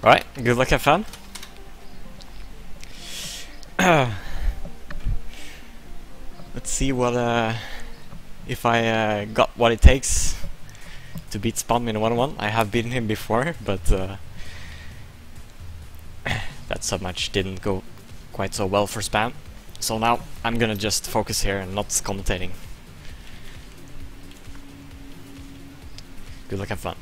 Right, good luck, have fun. Let's see what if I got what it takes to beat Spam in 1-1. I have beaten him before, but that sub match didn't go quite so well for Spam. So now I'm gonna just focus here and not commentating. Good luck, have fun.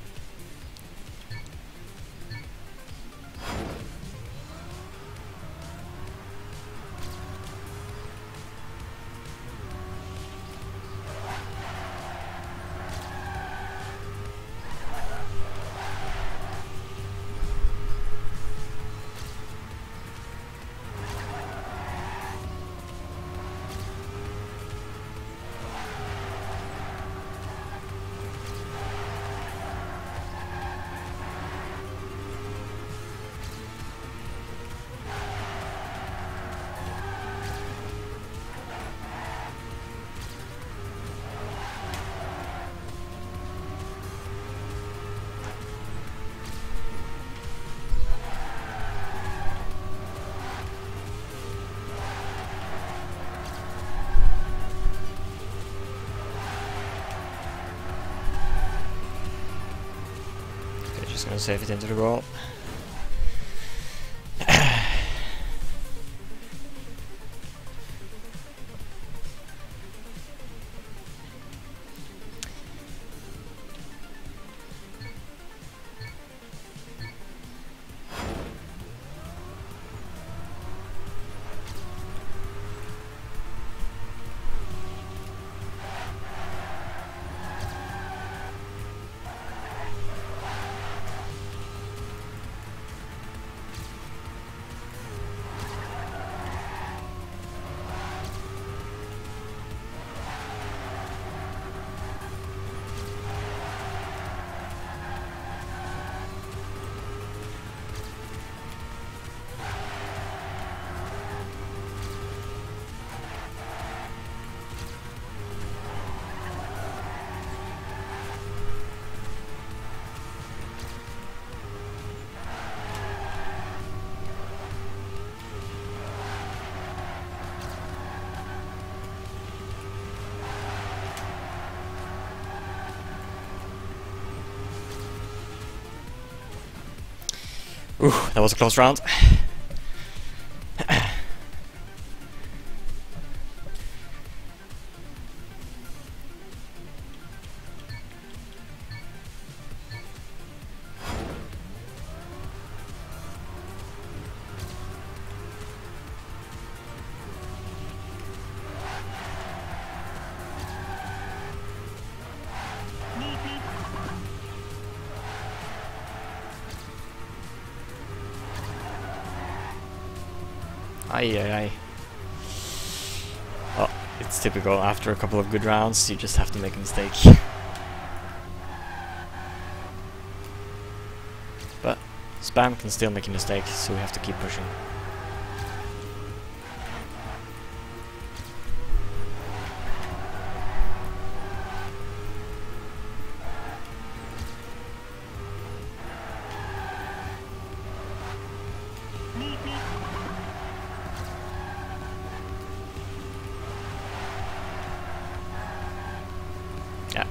Just gonna save it into the goal. Ooh, that was a close round. Ay. Well, it's typical. After a couple of good rounds, you just have to make a mistake. But Spam can still make a mistake, so we have to keep pushing. Yeah,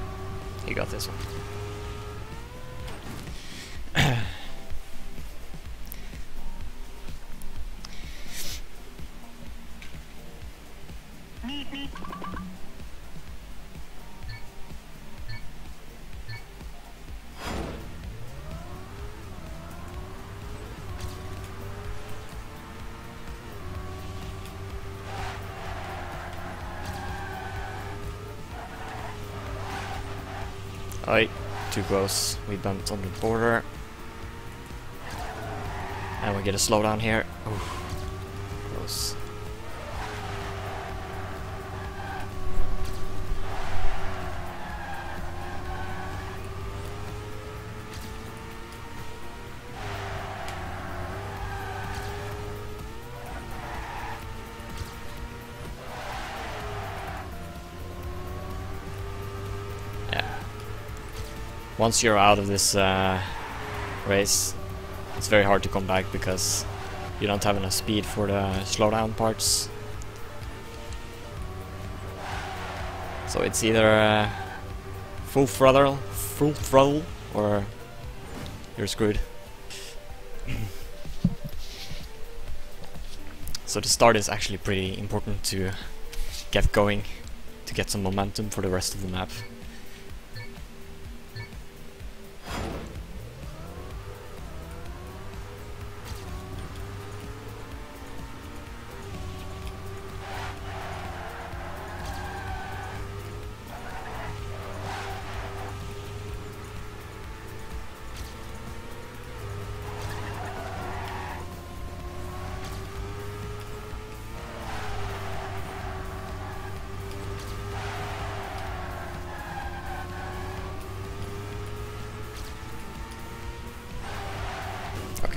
you got this one. Oi, too close. We bumped on the border. And we get a slowdown here. Ooh, close. Once you're out of this race, it's very hard to come back because you don't have enough speed for the slowdown parts. So it's either full throttle, or you're screwed. So the start is actually pretty important to get going, to get some momentum for the rest of the map.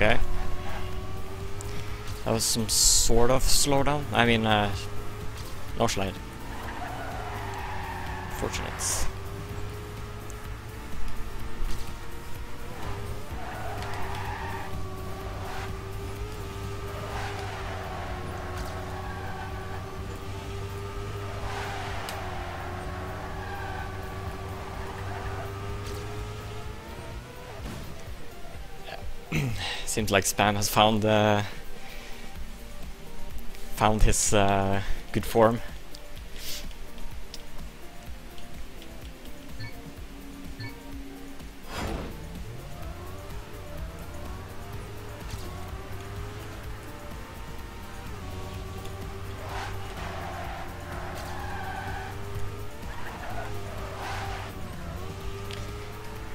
Okay. That was some sort of slowdown. I mean, no slide. Fortunate. Seems like Spam has found his good form.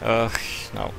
Ugh, no.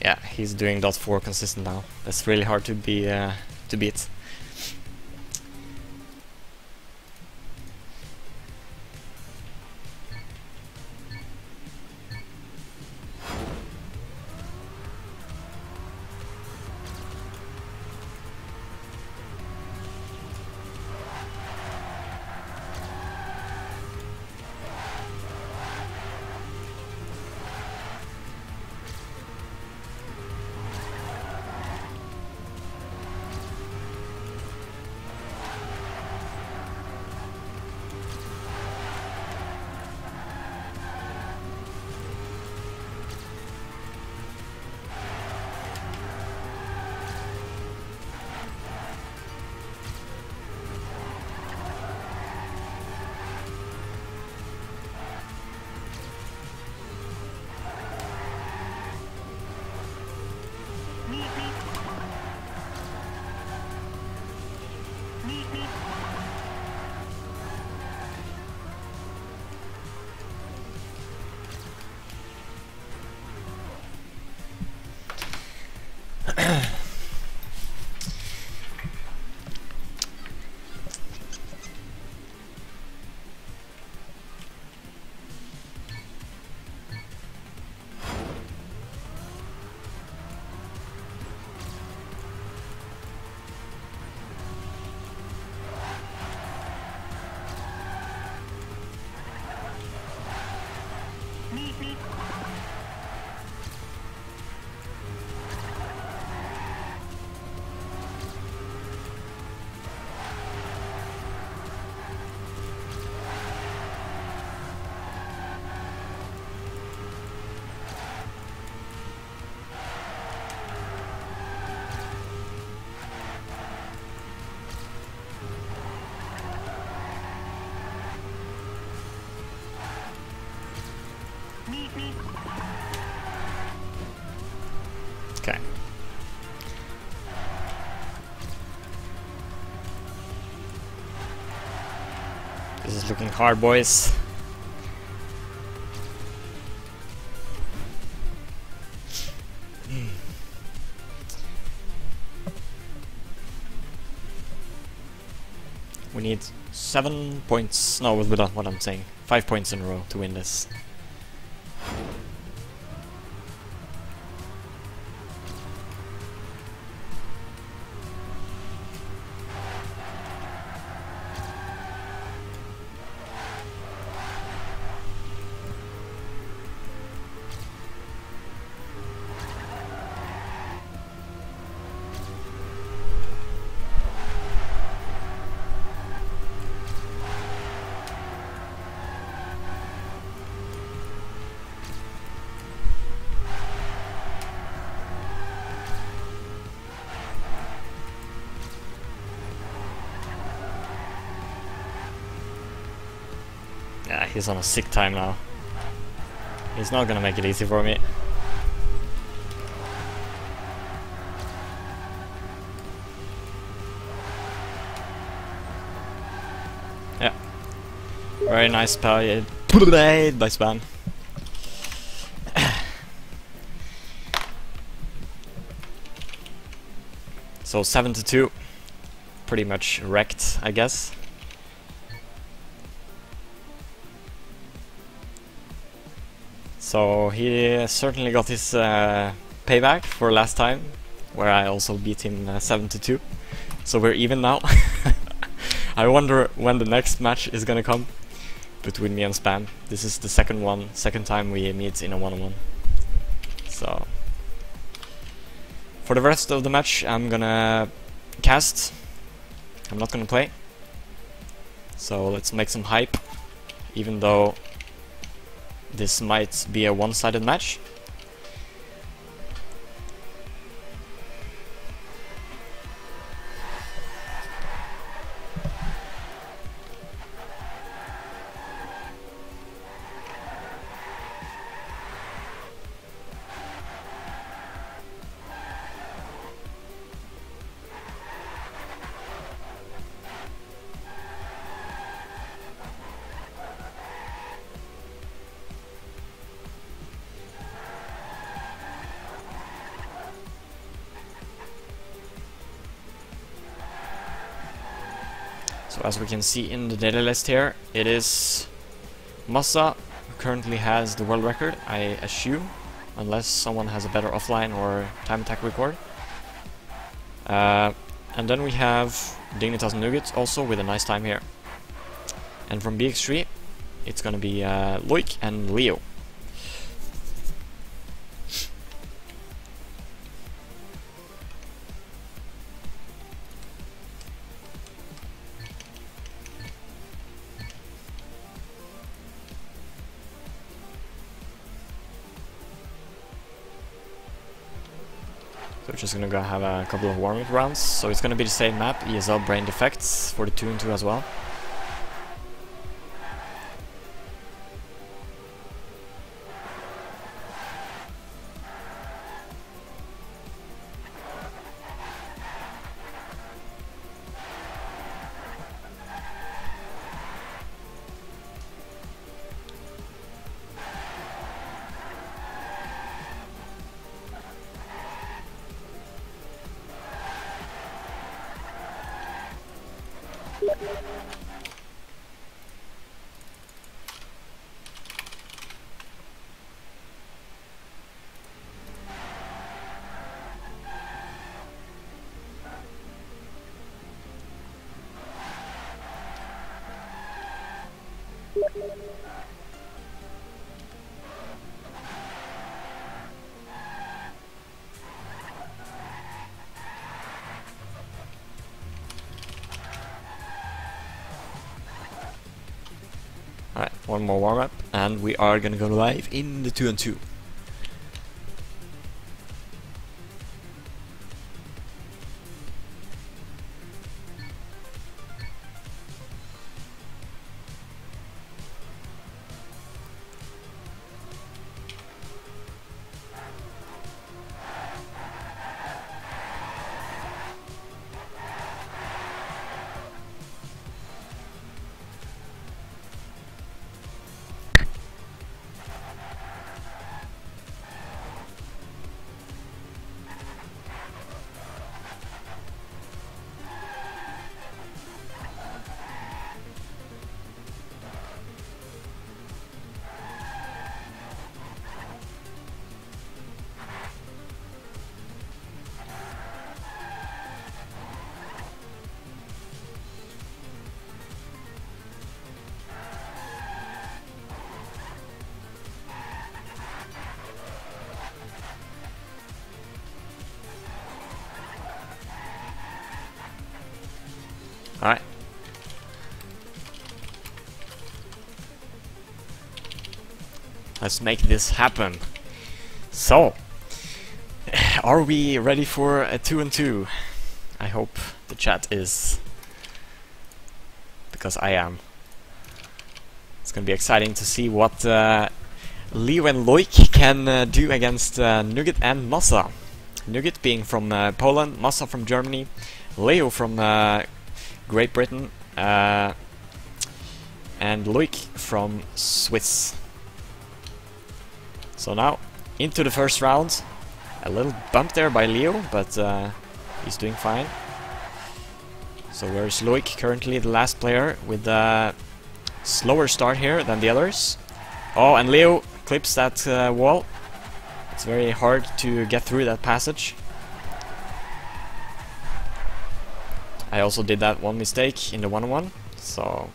Yeah, he's doing .4 consistent now. That's really hard to be to beat. Okay. looking hard, boys. We need 7 points. No, without what I'm saying. 5 points in a row to win this. Yeah, he's on a sick time now. He's not gonna make it easy for me. Yeah. Very nice played by Span. So 7-2. Pretty much wrecked, I guess. So he certainly got his payback for last time, where I also beat him 7-2. So we're even now. I wonder when the next match is gonna come between me and Span. This is the second time we meet in a one-on-one. So for the rest of the match, I'm gonna cast. I'm not gonna play. So let's make some hype, even though this might be a one-sided match. So as we can see in the daily list here, it is Massa who currently has the world record, I assume, unless someone has a better offline or time attack record. And then we have Dignitas Nugget also with a nice time here. And from BX3, it's gonna be Loic and Leo. So we're just gonna go have a couple of warm-up rounds. So it's gonna be the same map, ESL Brain Defects for the 2-2 as well. Alright, one more warm-up, and we are gonna go live in the 2-on-2. Let's make this happen. So, are we ready for a 2-2? I hope the chat is, because I am. It's gonna be exciting to see what Leo and Loik can do against Nugget and Massa. Nugget being from Poland, Massa from Germany, Leo from Great Britain, and Loik from Swiss. So now, into the first round. A little bump there by Leo, but he's doing fine. So where's Loik, currently the last player, with a slower start here than the others. Oh, and Leo clips that wall. It's very hard to get through that passage. I also did that one mistake in the 1-on-1, so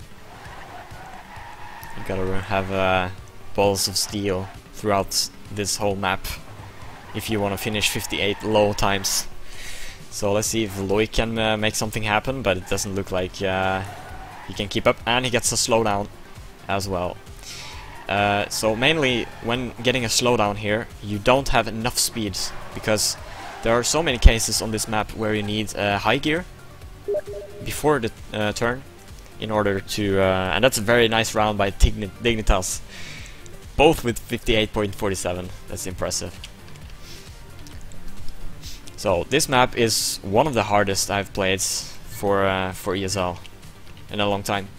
you gotta have balls of steel throughout this whole map if you want to finish 58 low times. So let's see if Loik can make something happen, but it doesn't look like he can keep up, and he gets a slowdown as well. So mainly when getting a slowdown here, you don't have enough speed, because there are so many cases on this map where you need high gear before the turn in order to... and that's a very nice round by Dignitas, both with 58.47. That's impressive. So this map is one of the hardest I've played for ESL in a long time.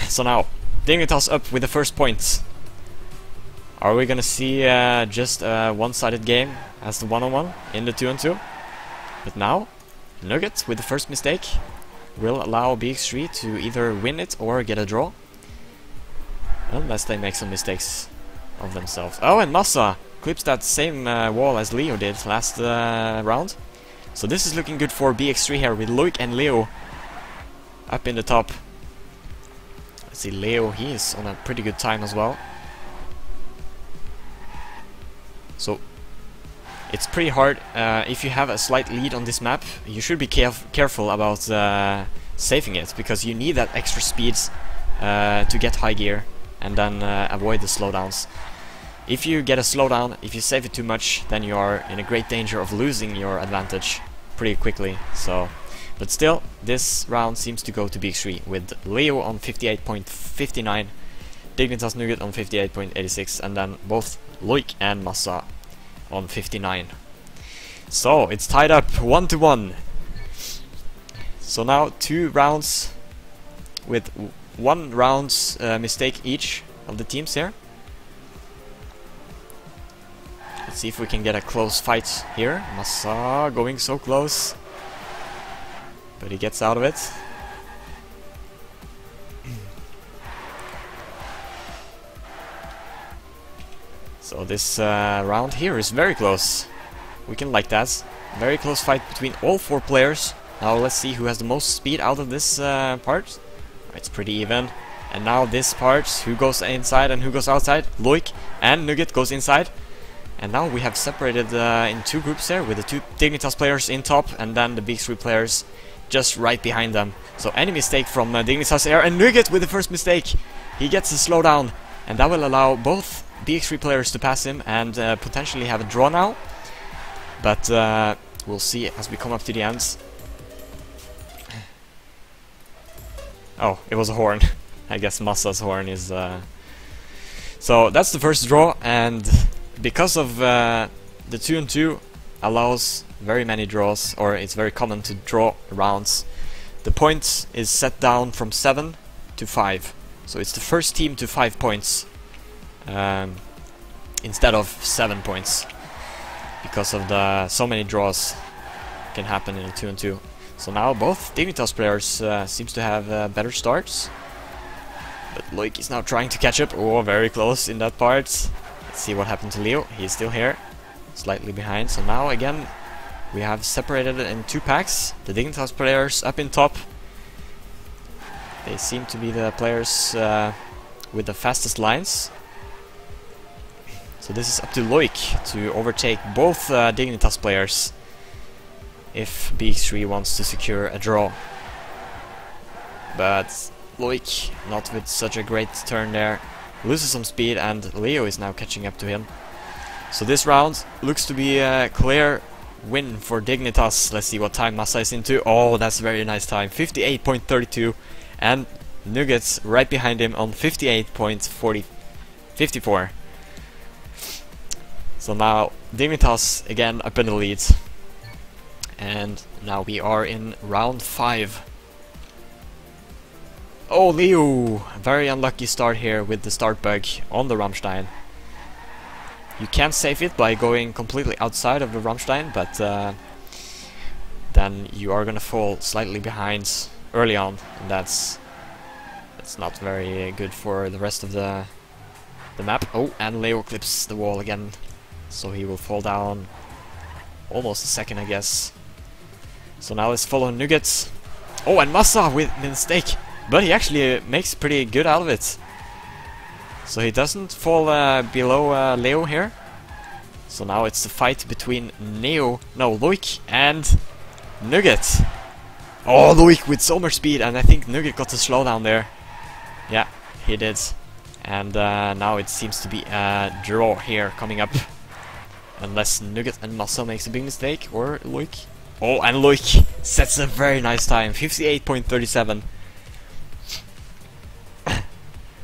So now, Dignitas up with the first point. Are we gonna see just a one-sided game as the 1-on-1 in the 2-on-2? But now, Nugget with the first mistake will allow BX3 to either win it or get a draw. Unless they make some mistakes of themselves. Oh, and Massa clips that same wall as Leo did last round. So this is looking good for BX3 here, with Loik and Leo up in the top. Let's see, Leo, he is on a pretty good time as well. So it's pretty hard. If you have a slight lead on this map, you should be careful about saving it, because you need that extra speed to get high gear and then avoid the slowdowns. If you get a slowdown, if you save it too much, then you are in a great danger of losing your advantage pretty quickly. So, but still, this round seems to go to BX3, with Leo on 58.59, Dignitas Nugget on 58.86, and then both Loik and Massa on 59. So it's tied up 1-1. So now 2 rounds with 1 round's mistake each of the teams here. Let's see if we can get a close fight here. Massa going so close, but he gets out of it. So this round here is very close. We can like that. Very close fight between all 4 players. Now let's see who has the most speed out of this part. It's pretty even. And now this part, who goes inside and who goes outside? Loik and Nugget goes inside. And now we have separated in 2 groups there, with the 2 Dignitas players in top and then the BX3 players just right behind them. So any mistake from Dignitas here, and Nugget with the first mistake. He gets a slowdown, and that will allow both BX3 players to pass him and potentially have a draw now. But we'll see as we come up to the ends. Oh, it was a horn. I guess Massa's horn is... So that's the first draw, and because of the 2-on-2 allows very many draws, or it's very common to draw rounds, the point is set down from 7 to 5. So it's the first team to 5 points instead of 7 points, because of the so many draws can happen in a 2-on-2. So now both Dignitas players seems to have better starts, but Loik is now trying to catch up. Oh, very close in that part. Let's see what happened to Leo. He's still here, slightly behind. So now again we have separated in 2 packs. The Dignitas players up in top. They seem to be the players with the fastest lines. So this is up to Loik to overtake both Dignitas players if BX3 wants to secure a draw. But Loik not with such a great turn there. loses some speed, and Leo is now catching up to him. So this round looks to be a clear win for Dignitas. Let's see what time Massa is into. Oh, that's a very nice time. 58.32, and Nuggets right behind him on 58.54. So now Dignitas again up in the lead. And now we are in round 5. Oh, Leo! Very unlucky start here with the start bug on the Rammstein. You can save it by going completely outside of the Rammstein, but then you are gonna fall slightly behind early on, and that's not very good for the rest of the map. Oh, and Leo clips the wall again, so he will fall down almost a second, I guess. So now let's follow Nuggets. Oh, and Massa with mistake, but he actually makes pretty good out of it. So he doesn't fall below Leo here. So now it's the fight between Loic and Nugget. Oh, Loic with so much speed, and I think Nugget got the slowdown there. Yeah, he did. And now it seems to be a draw here coming up. Unless Nugget and Massa makes a big mistake, or Loic. Oh, and Loic sets a very nice time, 58.37.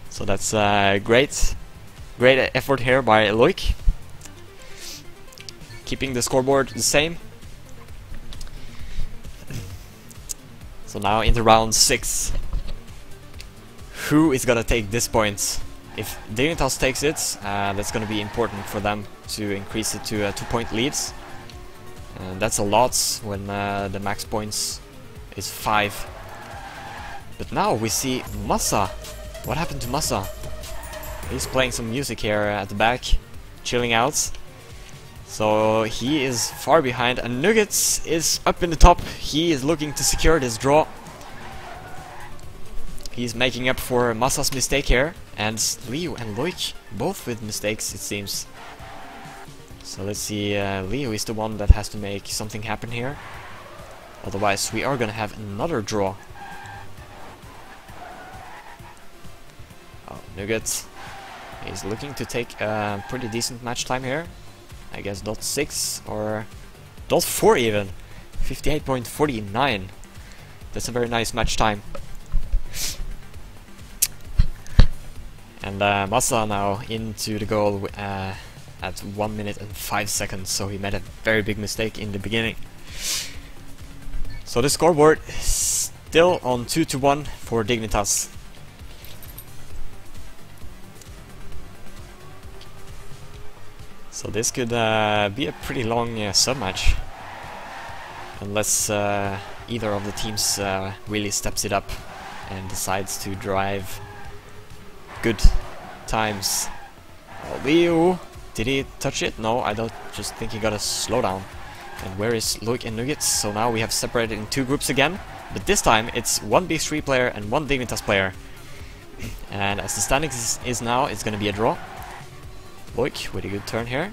So that's great effort here by Loic, keeping the scoreboard the same. So now into round 6. Who is gonna take this point? If Dignitas takes it, that's gonna be important for them to increase it to 2-point leads. And that's a lot when the max points is 5. But now we see Massa. What happened to Massa? He's playing some music here at the back, chilling out. So he is far behind, and Nuggets is up in the top. He is looking to secure this draw. He's making up for Massa's mistake here, and Leo and Loic both with mistakes, it seems. So let's see, Leo is the one that has to make something happen here. Otherwise we are gonna have another draw. Oh, Nugget. He's looking to take a pretty decent match time here. I guess .6 or .4 even. 58.49. That's a very nice match time. And Massa now into the goal at 1 minute and 5 seconds, so he made a very big mistake in the beginning. So the scoreboard is still on 2-1 for Dignitas. So this could be a pretty long sub-match, unless either of the teams really steps it up and decides to drive good times. Oh, Leo, did he touch it? No, I don't. Just think he got a slowdown. And where is Loic and Nuggets? So now we have separated in 2 groups again, but this time it's 1 BX3 player and 1 Dignitas player. And as the standings is now, it's gonna be a draw. Loic with a good turn here,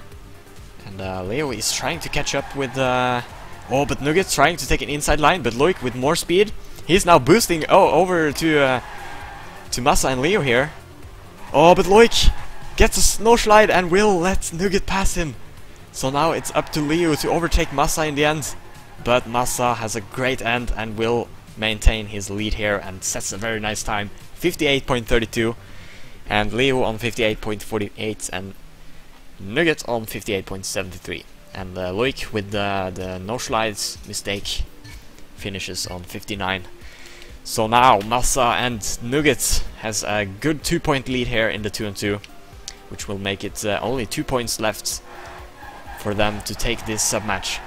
and Leo is trying to catch up with oh, but Nuggets trying to take an inside line, but Loic with more speed, he's now boosting over to Massa and Leo here. Oh, but Loic gets a snow slide and will let Nugget pass him. So now it's up to Leo to overtake Massa in the end, but Massa has a great end and will maintain his lead here and sets a very nice time, 58.32, and Leo on 58.48 and Nugget on 58.73, and Loic with the no slides mistake finishes on 59. So now Massa and Nugget has a good 2-point lead here in the 2-2, which will make it only 2 points left for them to take this sub-match.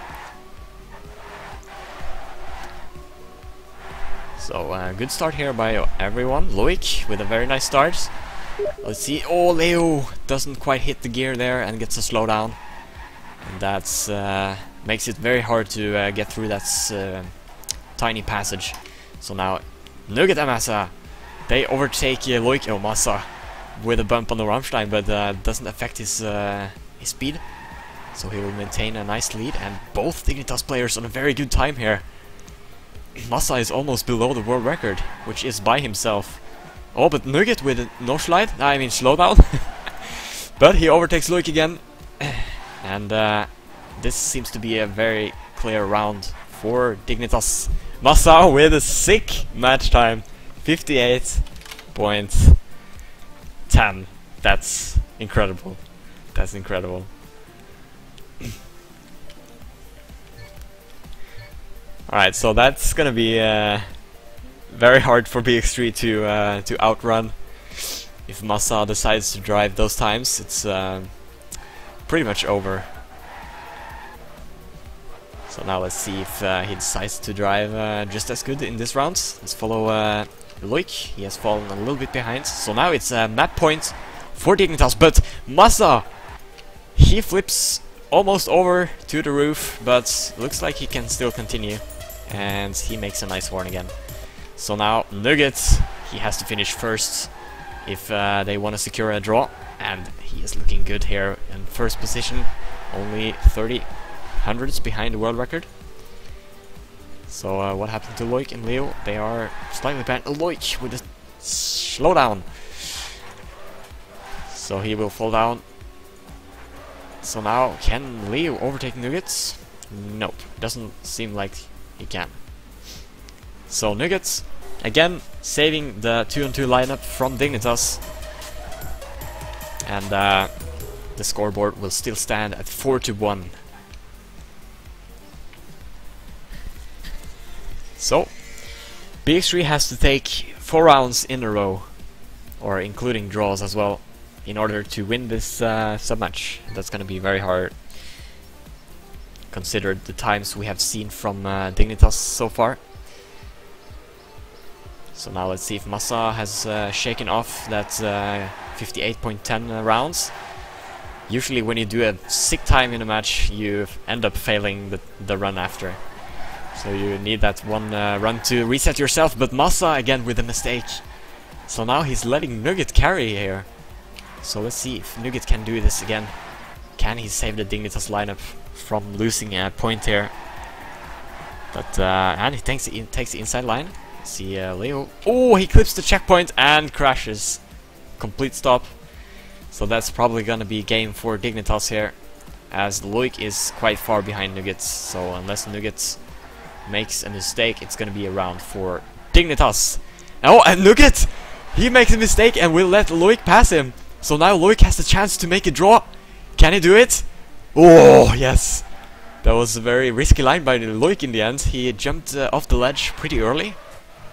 So good start here by everyone. Loic with a very nice start. Let's see. Oh, Leo doesn't quite hit the gear there and gets a slowdown, and that's makes it very hard to get through that tiny passage. So now Nugget and Massa, they overtake Loic. Oh, Massa with a bump on the Rammstein, but doesn't affect his speed, so he will maintain a nice lead. And both Dignitas players on a very good time here. Massa is almost below the world record, which is by himself. Oh, but Nugget with a no slide, I mean slowdown. But he overtakes Loic again. And this seems to be a very clear round for Dignitas. Massa with a sick match time. 58.10. That's incredible. That's incredible. Alright, so that's gonna be very hard for BX3 to outrun. If Massa decides to drive those times, it's pretty much over. So now let's see if he decides to drive just as good in this round. Let's follow Loic. He has fallen a little bit behind. So now it's a map point for Dignitas, but Massa, he flips almost over to the roof, but looks like he can still continue. And he makes a nice horn again. So now Nugget, he has to finish first if they want to secure a draw, and he is looking good here in first position, only 30 hundredths behind the world record. So what happened to Loic and Leo? They are slightly behind. Loic with a slowdown, so he will fall down. So now can Leo overtake Nuggets? Nope, doesn't seem like he can. So Nuggets, again, saving the 2-on-2 lineup from Dignitas. And the scoreboard will still stand at 4-1. So, BX3 has to take 4 rounds in a row, or including draws as well, in order to win this sub-match. That's gonna be very hard, considered the times we have seen from Dignitas so far. So now let's see if Massa has shaken off that 58.10 rounds. Usually when you do a sick time in a match, you end up failing the run after. So you need that one run to reset yourself, but Massa again with a mistake. So now he's letting Nugget carry here. So let's see if Nugget can do this again. Can he save the Dignitas lineup from losing a point here? But and he takes the inside line. See Leo. Oh, he clips the checkpoint and crashes. Complete stop. So that's probably gonna be game for Dignitas here, as Loic is quite far behind Nuggets. So unless Nuggets makes a mistake, it's gonna be a round for Dignitas. Oh, and Nugget! He makes a mistake and will let Loic pass him. So now Loic has the chance to make a draw. Can he do it? Oh, yes! That was a very risky line by Loic in the end. He jumped off the ledge pretty early,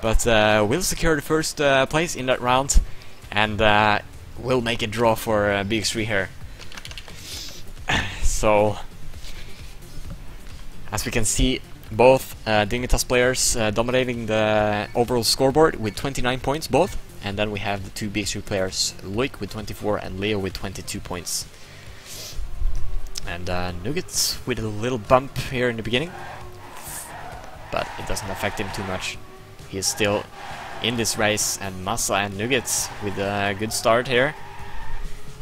but will secure the first place in that round, and will make a draw for BX3 here. So, as we can see, both Dignitas players dominating the overall scoreboard with 29 points both, and then we have the two BX3 players, Loic with 24 and Leo with 22 points. And Nuggets with a little bump here in the beginning, but it doesn't affect him too much. He is still in this race, and Massa and Nuggets with a good start here.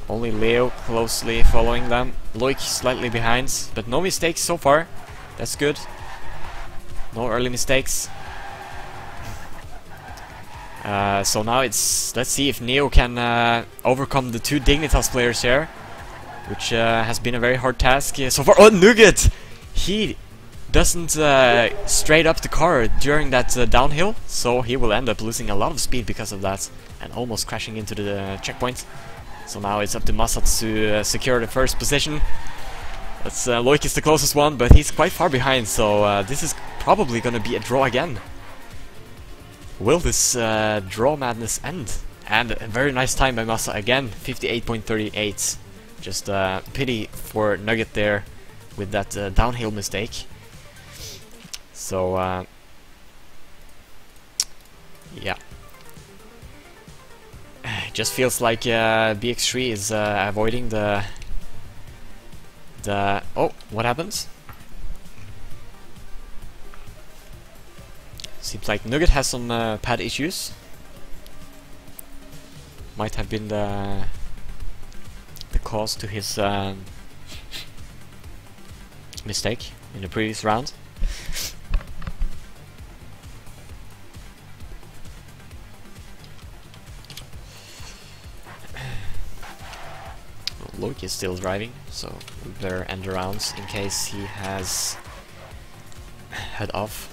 Only Leo closely following them. Loic slightly behind, but no mistakes so far. That's good. No early mistakes. So now it's, let's see if Neo can overcome the two Dignitas players here, which has been a very hard task so far. Oh, Nugget! He doesn't straight up the car during that downhill, so he will end up losing a lot of speed because of that, and almost crashing into the checkpoint. So now it's up to Massa to secure the first position. That's Loic is the closest one, but he's quite far behind, so this is probably gonna be a draw again. Will this draw madness end? And a very nice time by Massa again, 58.38. Just pity for Nugget there with that downhill mistake. So yeah, it just feels like BX3 is avoiding the oh, what happens? Seems like Nugget has some pad issues. Might have been the cause to his mistake in the previous round. Loic is still driving, so we better end the rounds in case he has head off.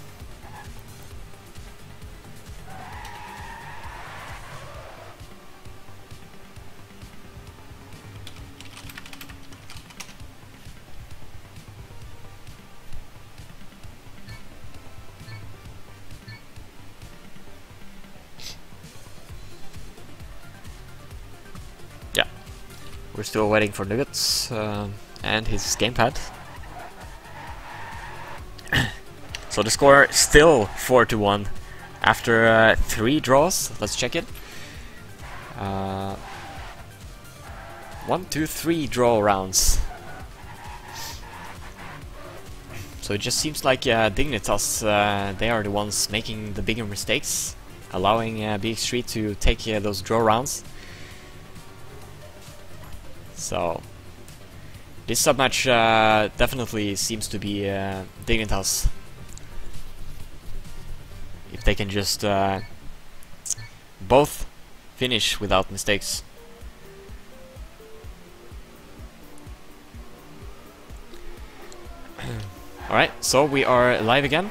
We're still waiting for Nuggets and his gamepad. So the score is still 4-1 after 3 draws. Let's check it. 1, 2, 3 draw rounds. So it just seems like Dignitas, they are the ones making the bigger mistakes, allowing BX3 to take those draw rounds. So this submatch definitely seems to be Dignitas. If they can just both finish without mistakes. Alright, so we are live again.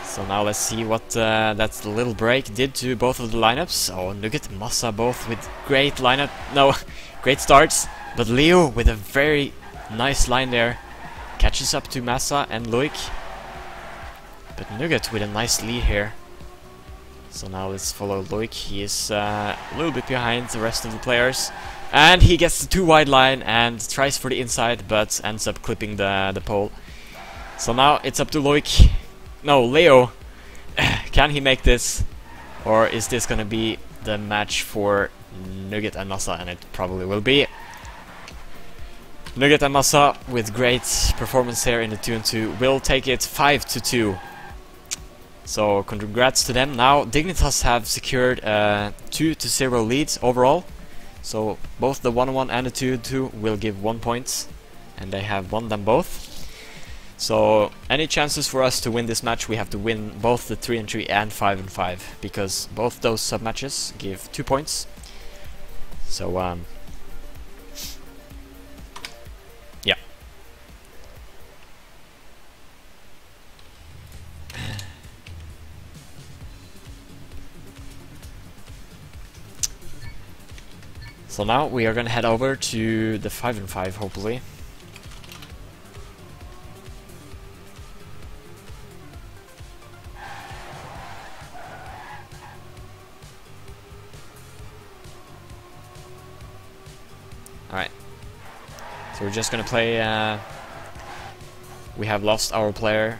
So now let's see what that little break did to both of the lineups. Oh, Nugget and Massa both with great lineup. No, great starts. But Leo with a very nice line there. Catches up to Massa and Loic. But Nugget with a nice lead here. So now let's follow Loic. He is a little bit behind the rest of the players. And he gets the too wide line and tries for the inside, but ends up clipping the pole. So now it's up to Loic. No, Leo. Can he make this? Or is this gonna be the match for Nugget and Massa? And it probably will be. Nugget and Massa with great performance here in the 2-2 will take it 5-2. So congrats to them. Now Dignitas have secured 2-0 leads overall. So both the 1-1 and the 2-2 will give 1 point. And they have won them both. So any chances for us to win this match, we have to win both the 3-3 and 5-5, because both those sub-matches give 2 points. So yeah. So now we are gonna head over to the 5-5, hopefully. Alright, so we're just gonna play, we have lost our player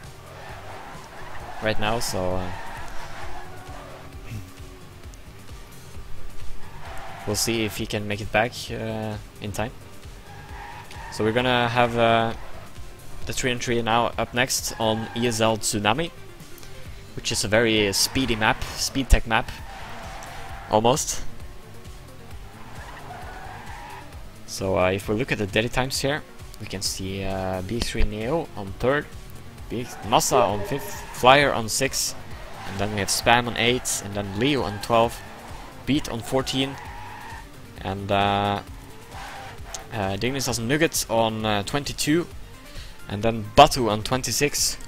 right now, so we'll see if he can make it back in time. So we're gonna have the 3-3 now up next on ESL Tsunami, which is a very speedy map, speed tech map, almost. So if we look at the daily times here, we can see BX3 Neo on 3rd, Massa on 5th, Flyer on 6th, and then we have Spam on 8th, and then Leo on 12th, Beat on 14, and Dignitas and Nuggets on 22, and then Batu on 26,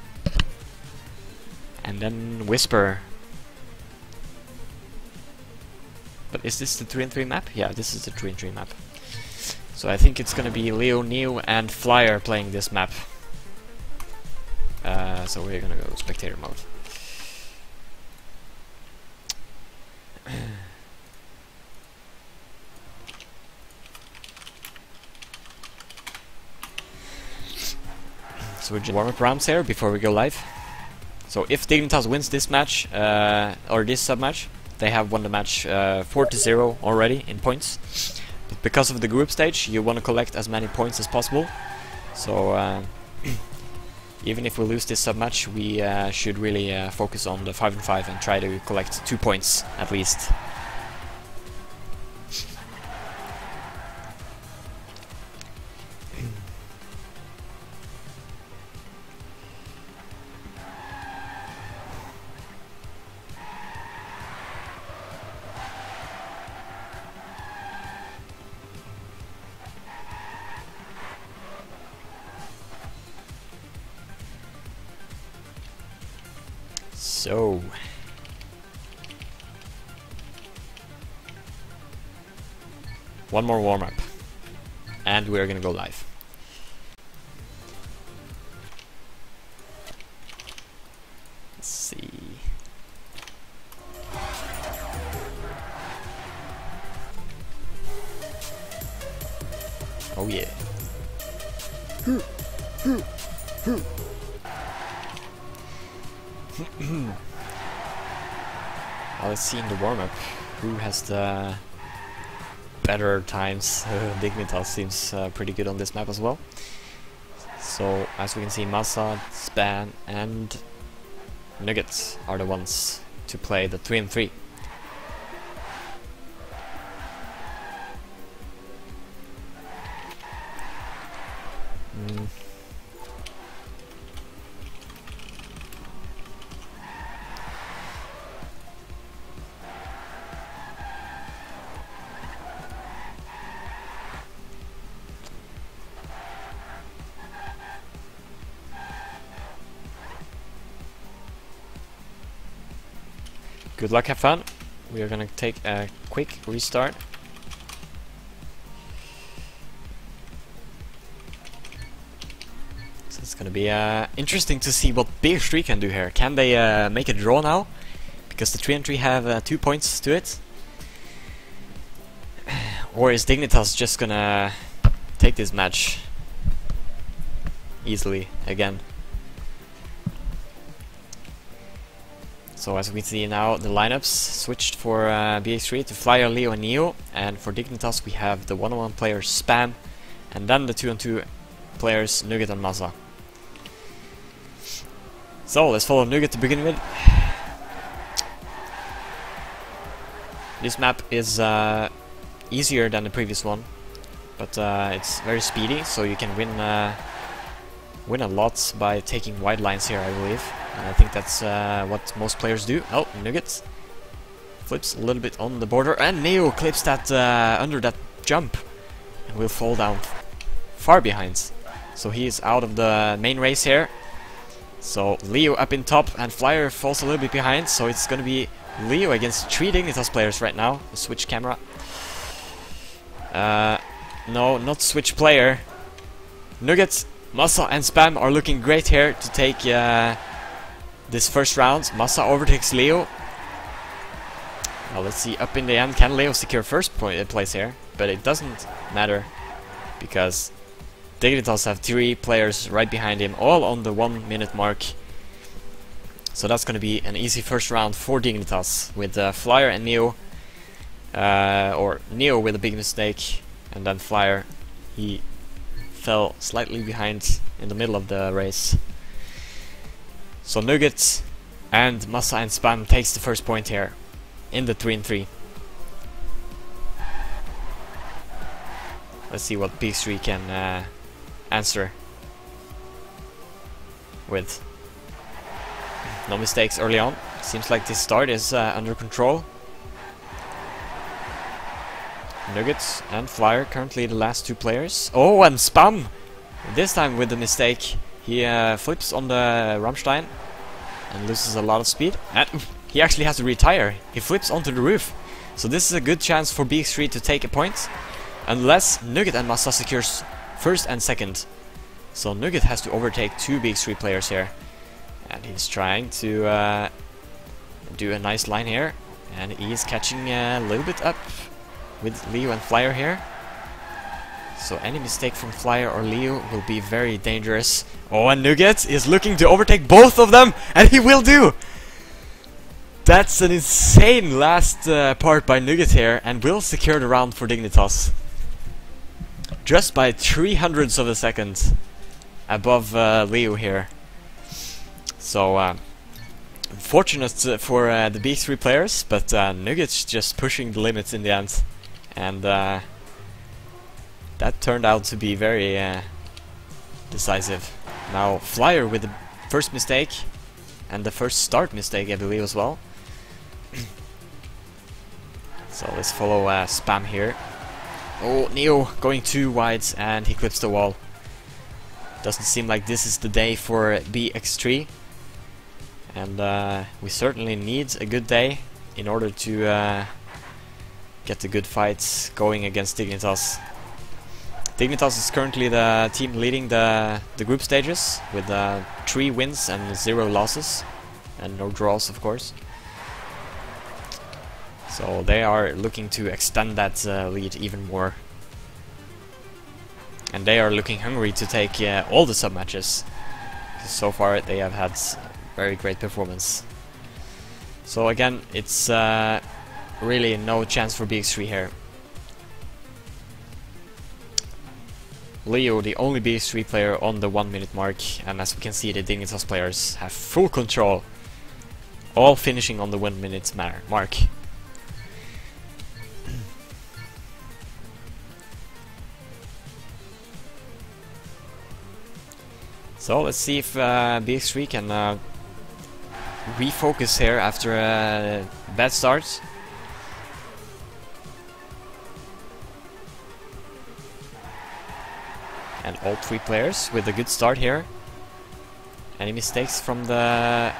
and then Whisper. But is this the 3-3 map? Yeah, this is the 3-3 map. So I think it's gonna be Leo, Neo, and Flyer playing this map. So we're gonna go spectator mode. So we're just warm-up rounds here before we go live. So if Dignitas wins this match, or this sub-match, they have won the match 4-0 already in points. But because of the group stage, you want to collect as many points as possible. So even if we lose this sub-match, we should really focus on the 5-5 and try to collect 2 points at least. So one more warm-up and we're gonna go live. Let's see. Oh yeah. Well, let's see in the warm-up who has the better times. Dignitas seems pretty good on this map as well. So as we can see, Massa, Span and Nuggets are the ones to play the 3-3. Good luck, have fun. We are gonna take a quick restart. So it's gonna be interesting to see what BX3 can do here. Can they make a draw now? Because the 3-3 have 2 points to it. Or is Dignitas just gonna take this match easily again? So as we see now, the lineups switched for BX3 to Flyer, Leo and Neo, and for Dignitas we have the 1-on-1 players Spam, and then the 2-on-2 players Nugget and Massa. So let's follow Nugget to begin with. This map is easier than the previous one, but it's very speedy, so you can win a lot by taking wide lines here, I believe. And I think that's what most players do. Oh, Nuggets flips a little bit on the border, and Neo clips that under that jump and will fall down far behind. So he is out of the main race here. So Leo up in top, and Flyer falls a little bit behind. So it's gonna be Leo against 3 Dignitas players right now. Switch camera. No, not switch player. Nuggets, Massa and Spam are looking great here to take this first round. Massa overtakes Leo. Now let's see, up in the end, can Leo secure first place here? But it doesn't matter, because Dignitas have 3 players right behind him, all on the 1 minute mark. So that's gonna be an easy first round for Dignitas, with Flyer and Neo. Or Neo with a big mistake, and then Flyer, he fell slightly behind in the middle of the race. So Nuggets and Massa and Spam takes the first point here in the 3-3. Let's see what BX3 can answer with. No mistakes early on. Seems like this start is under control. Nuggets and Flyer currently the last 2 players. Oh, and Spam! This time with the mistake. He flips on the Rammstein and loses a lot of speed. And he actually has to retire. He flips onto the roof. So this is a good chance for BX3 to take a point, unless Nugget and Massa secures first and second. So Nugget has to overtake 2 BX3 players here. And he's trying to do a nice line here. And he's catching a little bit up with Leo and Flyer here. So any mistake from Flyer or Leo will be very dangerous. Oh, and Nugget is looking to overtake both of them, and he will do! That's an insane last part by Nugget here, and will secure the round for Dignitas. Just by 300ths of a second above Leo here. So, unfortunate for the BX3 players, but Nugget's just pushing the limits in the end. And that turned out to be very decisive. Now Flyer with the first mistake, and the first start mistake, I believe, as well. So let's follow Spam here. Oh, Neo going too wide, and he clips the wall. Doesn't seem like this is the day for BX3. and we certainly need a good day in order to get the good fights going against Dignitas. Dignitas is currently the team leading the group stages with 3 wins and 0 losses, and no draws, of course. So they are looking to extend that lead even more. And they are looking hungry to take all the sub-matches. So far they have had very great performance. So again, it's really no chance for BX3 here. Leo, the only BX3 player on the 1 minute mark, and as we can see, the Dignitas players have full control, all finishing on the 1 minute mark. So let's see if BX3 can refocus here after a bad start. And all 3 players with a good start here. Any mistakes from the...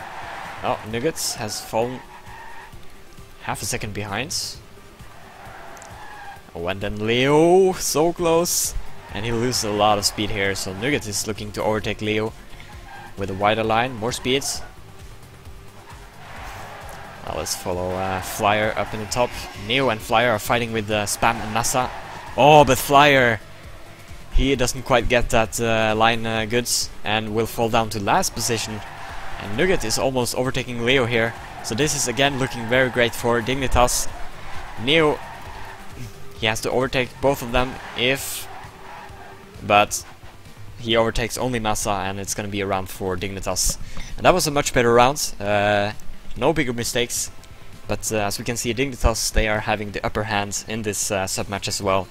Oh, Nuggets has fallen half a second behind. Oh, and then Leo, so close. And he loses a lot of speed here, so Nuggets is looking to overtake Leo with a wider line, more speed. Now let's follow Flyer up in the top. Neo and Flyer are fighting with Spam and Massa. Oh, but Flyer, he doesn't quite get that line goods and will fall down to last position. And Nugget is almost overtaking Leo here. So this is again looking very great for Dignitas. Neo, he has to overtake both of them but he overtakes only Massa, and it's gonna be a round for Dignitas. And that was a much better round. No bigger mistakes. But as we can see, Dignitas, they are having the upper hand in this sub-match as well.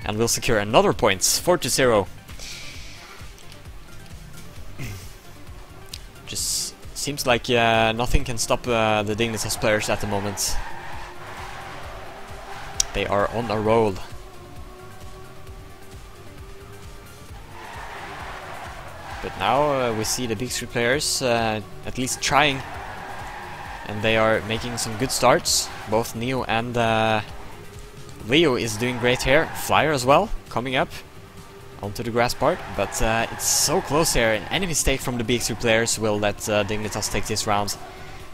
And will secure another point, 4-0. Just seems like nothing can stop the Dignitas players at the moment. They are on a roll. But now we see the BX3 players at least trying. And they are making some good starts. Both Neo and Leo is doing great here. Flyer as well, coming up onto the grass part. But it's so close here, and any mistake from the BX3 players will let Dignitas take this round.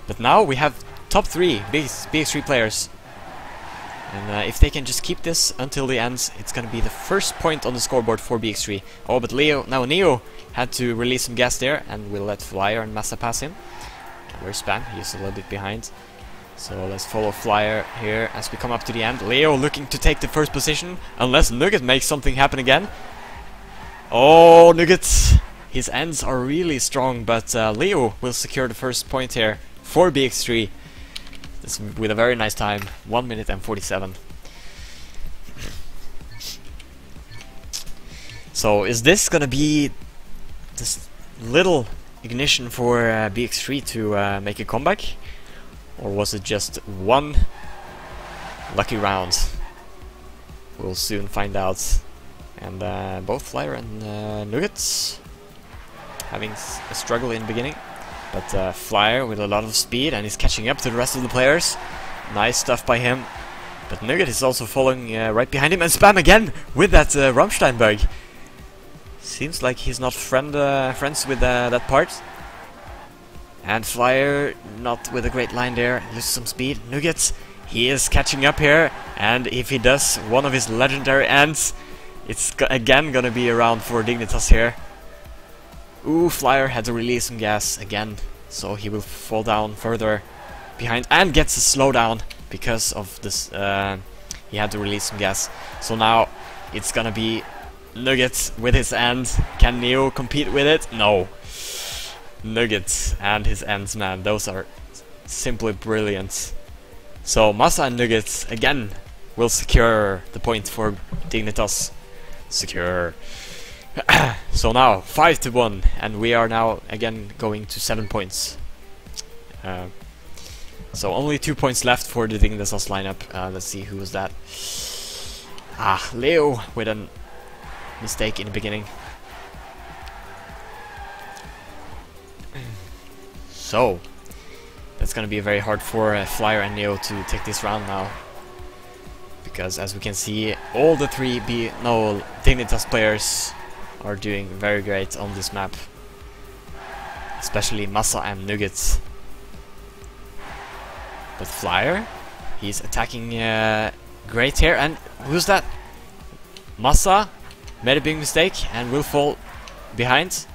But now we have top 3 BX3 players. And if they can just keep this until the end, it's gonna be the first point on the scoreboard for BX3. Oh, but Neo had to release some gas there, and will let Flyer and Massa pass him. Where's Spam? He's a little bit behind. So let's follow Flyer here as we come up to the end. Leo looking to take the first position, unless Nugget makes something happen again. Oh, Nugget! His ends are really strong, but Leo will secure the first point here for BX3. This with a very nice time, 1 minute and 47. So is this gonna be this little ignition for BX3 to make a comeback? Or was it just one lucky round? We'll soon find out. And both Flyer and Nuggets having a struggle in the beginning. But Flyer with a lot of speed, and he's catching up to the rest of the players. Nice stuff by him. But Nugget is also following right behind him, and Spam again with that Rammstein bug. Seems like he's not friends with that part. And Flyer not with a great line there, loses some speed. Nugget, he is catching up here, and if he does one of his legendary ends, it's again gonna be a round for Dignitas here. Ooh, Flyer had to release some gas again, so he will fall down further behind and gets a slowdown because of this. He had to release some gas, so now it's gonna be Nugget with his end. Can Neo compete with it? No. Nugget and his ends, man, those are simply brilliant. So Massa and Nugget again will secure the point for Dignitas. Secure. So now 5-1, and we are now again going to 7 points. So only 2 points left for the Dignitas lineup. Let's see who was that. Leo with a mistake in the beginning. So That's gonna be very hard for Flyer and Neo to take this round now. Because as we can see, all the Dignitas players are doing very great on this map. Especially Massa and Nugget. But Flyer, he's attacking great here, and who's that? Massa made a big mistake and will fall behind.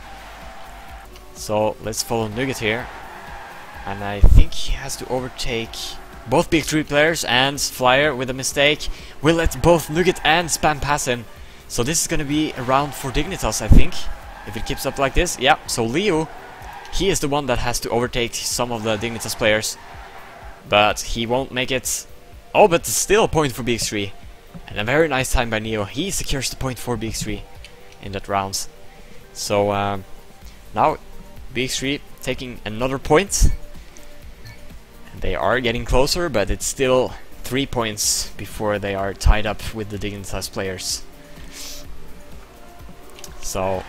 So let's follow Nugget here. And I think he has to overtake both BX3 players, and Flyer with a mistake will let both Nugget and Spam pass him. So this is gonna be a round for Dignitas, I think, if it keeps up like this. Yeah, so Leo, he is the one that has to overtake some of the Dignitas players. But he won't make it. Oh, but still a point for BX3. And a very nice time by Neo. He secures the point for BX3 in that round. So now BX3 taking another point. They are getting closer, but it's still 3 points before they are tied up with the Dignitas players. So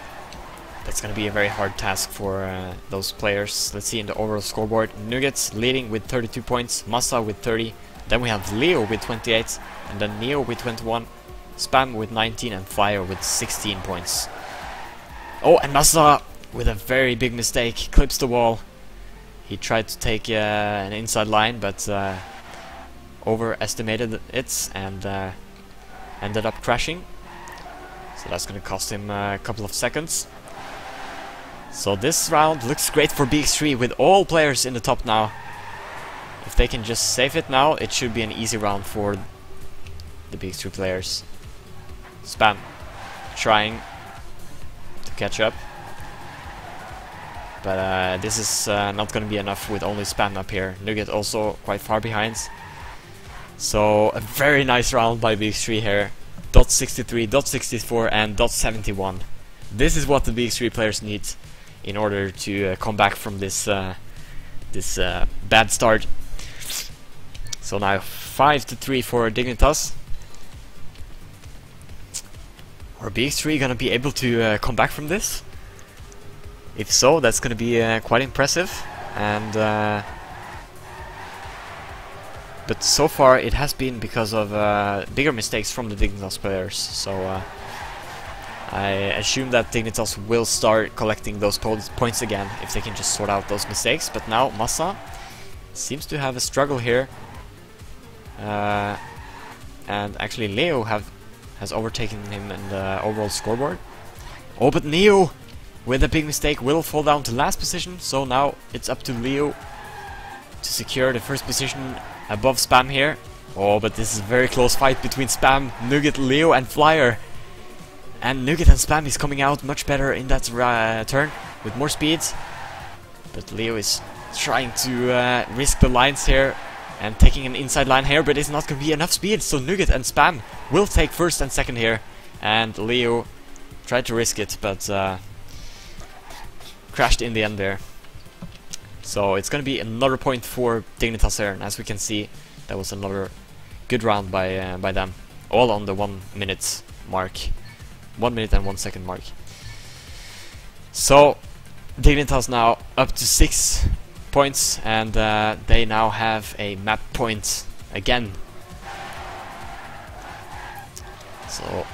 that's going to be a very hard task for those players. Let's see in the overall scoreboard. Nuggets leading with 32 points, Massa with 30. Then we have Leo with 28, and then Neo with 21, Spam with 19, and Flyer with 16 points. Oh, and Massa with a very big mistake, clips the wall. He tried to take an inside line, but overestimated it and ended up crashing. So that's going to cost him a couple of seconds. So this round looks great for BX3 with all players in the top now. If they can just save it now, it should be an easy round for the BX3 players. Spam trying to catch up. But this is not going to be enough with only Spam up here. Nugget also quite far behind. So a very nice round by BX3 here. .63, .64 and .71. This is what the BX3 players need in order to come back from this bad start. So now 5-3 for Dignitas. Are BX3 gonna be able to come back from this? If so, that's gonna be quite impressive. And but so far it has been because of bigger mistakes from the Dignitas players. So I assume that Dignitas will start collecting those points again if they can just sort out those mistakes. But now Massa seems to have a struggle here. And actually Leo has overtaken him in the overall scoreboard. Oh, but Neo with a big mistake will fall down to last position. So now it's up to Leo to secure the first position above Spam here. Oh, but this is a very close fight between Spam, Nugget, Leo and Flyer. And Nugget and Spam is coming out much better in that turn with more speed. But Leo is trying to risk the lines here and taking an inside line here, but it's not going to be enough speed. So Nugget and Spam will take first and second here. And Leo tried to risk it, but crashed in the end there. So it's going to be another point for Dignitas here. And as we can see, that was another good round by them. All on the 1 minute mark. 1 minute and 1 second mark. So Dignitas now up to 6 points, and they now have a map point again. So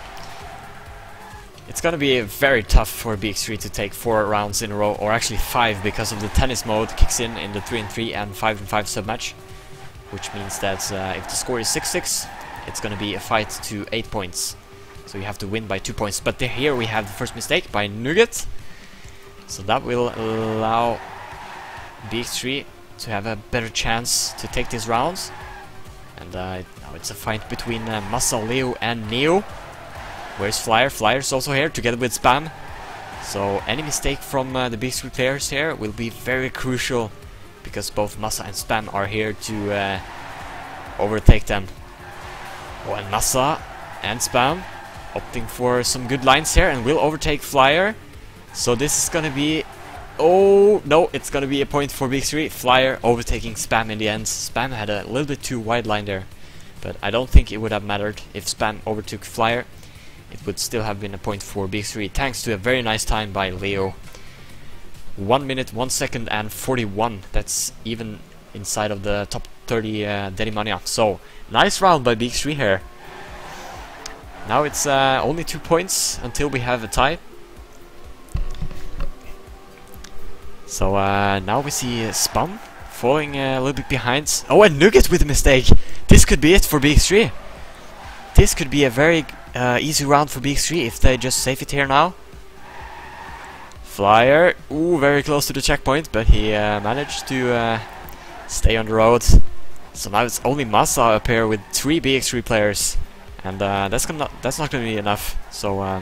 it's gonna be very tough for BX3 to take 4 rounds in a row, or actually 5, because of the tennis mode kicks in the 3-3 and 5-5 sub-match, which means that if the score is 6-6, it's gonna be a fight to 8 points. So you have to win by 2 points. But here we have the first mistake by Nugget. So that will allow BX3 to have a better chance to take this round. And now it's a fight between Massa, Leo and Neo. Where's Flyer? Flyer's also here together with Spam. So any mistake from the BX3 players here will be very crucial, because both Massa and Spam are here to overtake them. Oh, and Massa and Spam opting for some good lines here and will overtake Flyer. So this is gonna be... oh, no, it's gonna be a point for BX3. Flyer overtaking Spam in the end. Spam had a little bit too wide line there, but I don't think it would have mattered if Spam overtook Flyer. It would still have been a point for BX3, thanks to a very nice time by Leo. 1 minute, 1 second and 41. That's even inside of the top 30 Derimania. So, nice round by BX3 here. Now it's only 2 points until we have a tie. So now we see Spam falling a little bit behind. Oh, and Nugget with a mistake! This could be it for BX3. This could be a very easy round for BX3 if they just save it here now. Flyer, ooh, very close to the checkpoint, but he managed to stay on the road. So now it's only Massa up here with 3 BX3 players, and that's not gonna be enough. So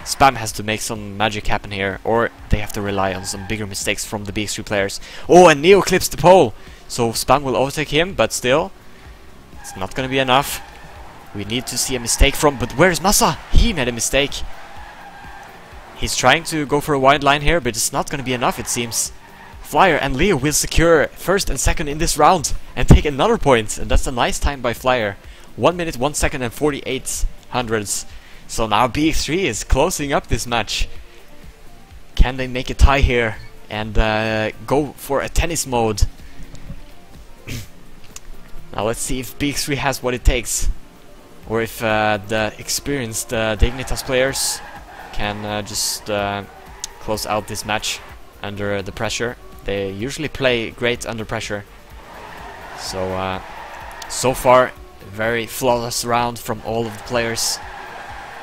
Spam has to make some magic happen here, or they have to rely on some bigger mistakes from the BX3 players. Oh, and Neo clips the pole, so Spam will overtake him, but still, it's not gonna be enough. We need to see a mistake from, but where's Massa? He made a mistake. He's trying to go for a wide line here, but it's not gonna be enough, it seems. Flyer and Leo will secure first and second in this round and take another point, and that's a nice time by Flyer. 1 minute, 1 second and 48 hundredths. So now BX3 is closing up this match. Can they make a tie here and go for a tennis mode? Now let's see if BX3 has what it takes, or if the experienced Dignitas players can just close out this match under the pressure. They usually play great under pressure. So so far, very flawless round from all of the players.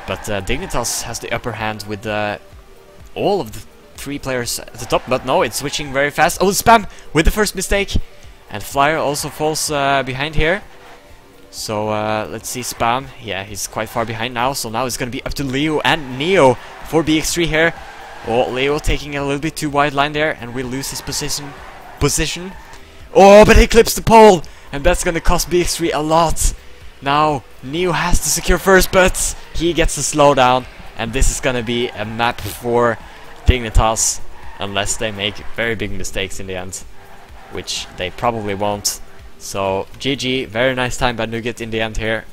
But Dignitas has the upper hand with all of the 3 players at the top. But no, it's switching very fast. Oh, Spam with the first mistake. And Flyer also falls behind here. So let's see Spam. Yeah, he's quite far behind now. So now it's going to be up to Leo and Neo for BX3 here. Oh, Leo taking a little bit too wide line there, and will lose his position. Oh, but he clips the pole, and that's going to cost BX3 a lot. Now, Neo has to secure first, but he gets a slowdown, and this is gonna be a map for Dignitas, unless they make very big mistakes in the end, which they probably won't. So, GG, very nice time by Nugget in the end here,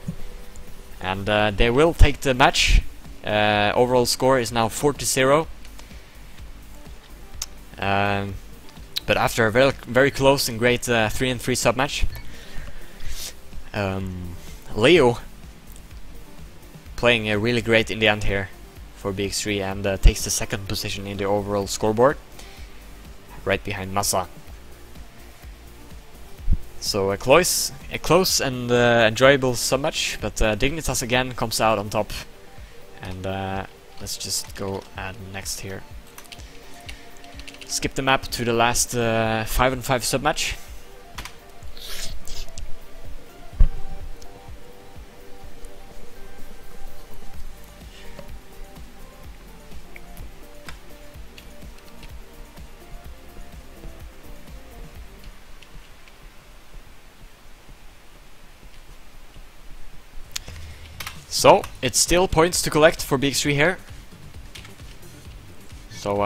and they will take the match. Overall score is now 4-0. But after a very close and great 3-3 sub match, Leo playing really great in the end here for BX3 and takes the second position in the overall scoreboard, right behind Massa. So a close and enjoyable sub match, but Dignitas again comes out on top. And let's just go add next here. Skip the map to the last 5-on-5 sub match. So, it's still points to collect for BX3 here. So,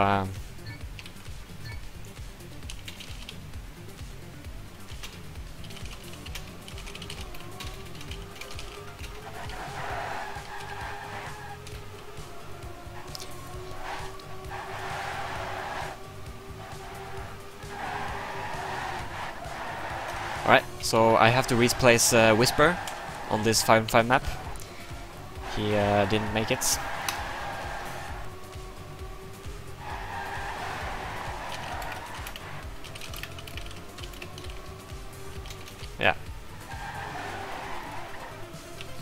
alright, so I have to replace Whisper on this 5-on-5 map. He didn't make it. Yeah.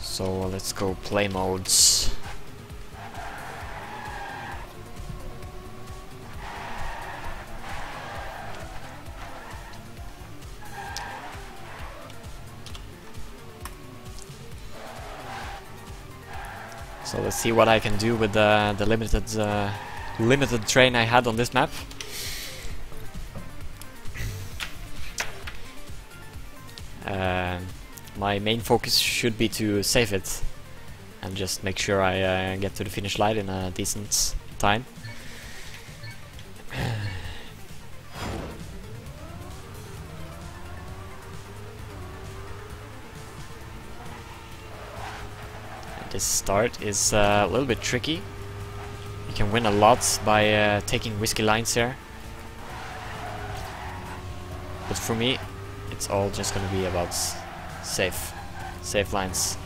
So let's go play modes. So let's see what I can do with the limited train I had on this map. My main focus should be to save it and just make sure I get to the finish line in a decent time. This start is a little bit tricky. You can win a lot by taking risky lines here. But for me, it's all just gonna be about safe lines.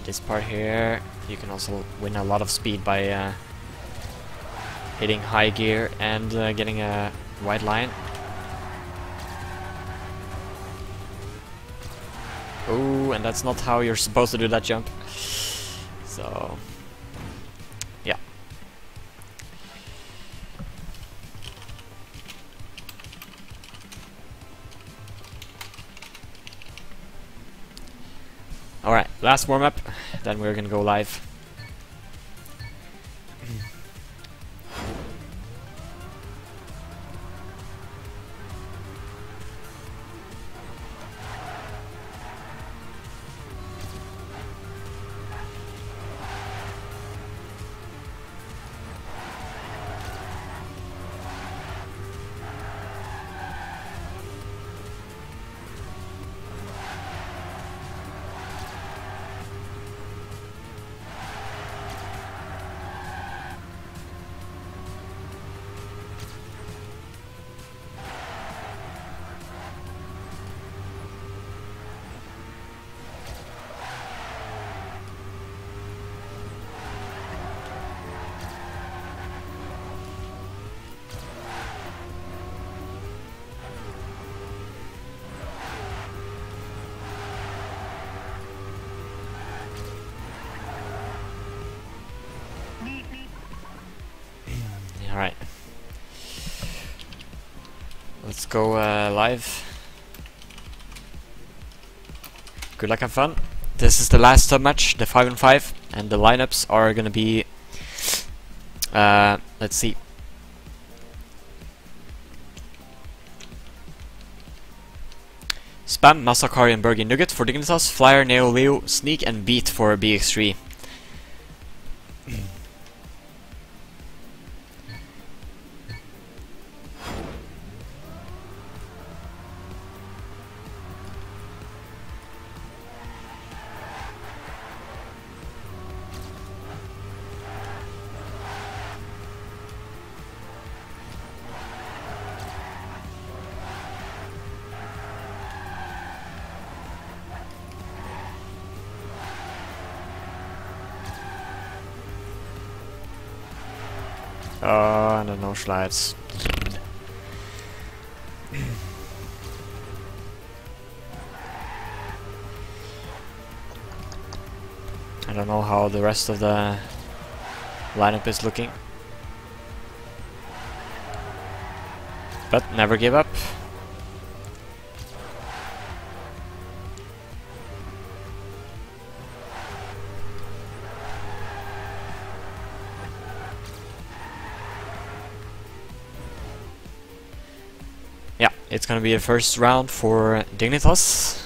This part here, you can also win a lot of speed by hitting high gear and getting a wide line. Oh, and that's not how you're supposed to do that jump. So, yeah. Alright, last warm-up, then we're gonna go live. Alright. Let's go live. Good luck and fun. This is the last sub match, the 5-on-5, and the lineups are gonna be let's see. Spam, Masakari and Bergie Nugget for Dignitas, Flyer, Neo, Leo, Sneak and Beat for BX3. Oh, and no slides. I don't know how the rest of the lineup is looking, but never give up. Yeah, it's gonna be a first round for Dignitas.